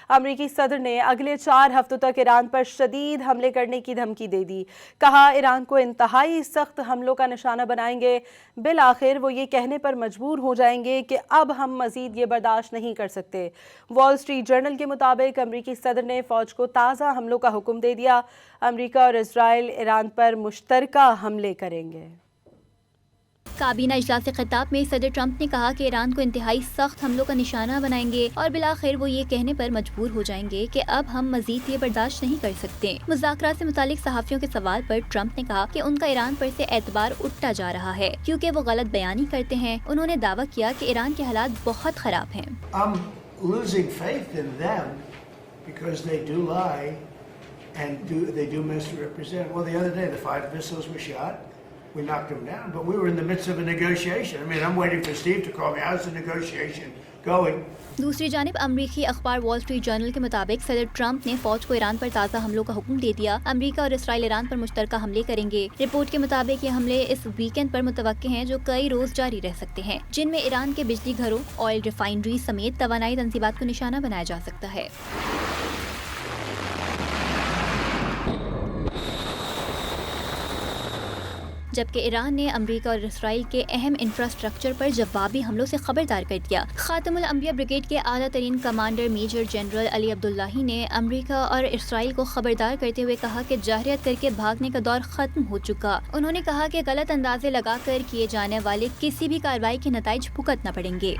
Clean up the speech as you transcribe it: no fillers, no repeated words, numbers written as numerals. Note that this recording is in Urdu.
امریکی صدر نے اگلے 4 ہفتوں تک ایران پر شدید حملے کرنے کی دھمکی دے دی۔ کہا ایران کو انتہائی سخت حملوں کا نشانہ بنائیں گے۔ بالآخر وہ یہ کہنے پر مجبور ہو جائیں گے کہ اب ہم مزید یہ برداشت نہیں کر سکتے۔ وال اسٹریٹ جرنل کے مطابق امریکی صدر نے فوج کو تازہ حملوں کا حکم دے دیا۔ امریکہ اور اسرائیل ایران پر مشترکہ حملے کریں گے۔ کابینہ اجلاس خطاب میں صدر ٹرمپ نے کہا کہ ایران کو انتہائی سخت حملوں کا نشانہ بنائیں گے اور بالآخر وہ یہ کہنے پر مجبور ہو جائیں گے کہ اب ہم مزید یہ برداشت نہیں کر سکتے۔ مذاکرات سے متعلق صحافیوں کے سوال پر ٹرمپ نے کہا کہ ان کا ایران پر سے اعتبار اٹھتا جا رہا ہے کیونکہ وہ غلط بیانی کرتے ہیں۔ انہوں نے دعویٰ کیا کہ ایران کے حالات بہت خراب ہیں۔ losing faith in them because they do lie and they do misrepresent. Well, the other day the 5 missiles were shot. We knocked them down, but we were in the midst of a negotiation. I mean, I'm waiting for Steve to call me. How's the negotiation going? دوسری جانب امریکی اخبار وال اسٹریٹ جرنل کے مطابق صدر ٹرمپ نے فوج کو ایران پر تازہ حملوں کا حکم دے دیا۔ امریکہ اور اسرائیل ایران پر مشترکہ حملے کریں گے۔ رپورٹ کے مطابق یہ حملے اس ویکینڈ پر متوقع ہیں جو کئی روز جاری رہ سکتے ہیں، جن میں ایران کے بجلی گھروں، آئل ریفائنری سمیت توانائی تنصیبات کو نشانہ بنایا جا سکتا ہے۔ جبکہ ایران نے امریکہ اور اسرائیل کے اہم انفراسٹرکچر پر جوابی حملوں سے خبردار کر دیا۔ خاتم الانبیاء بریگیڈ کے اعلیٰ ترین کمانڈر میجر جنرل علی عبداللہی نے امریکہ اور اسرائیل کو خبردار کرتے ہوئے کہا کہ جارحیت کر کے بھاگنے کا دور ختم ہو چکا۔ انہوں نے کہا کہ غلط اندازے لگا کر کیے جانے والے کسی بھی کارروائی کے نتائج بھگتنا پڑیں گے۔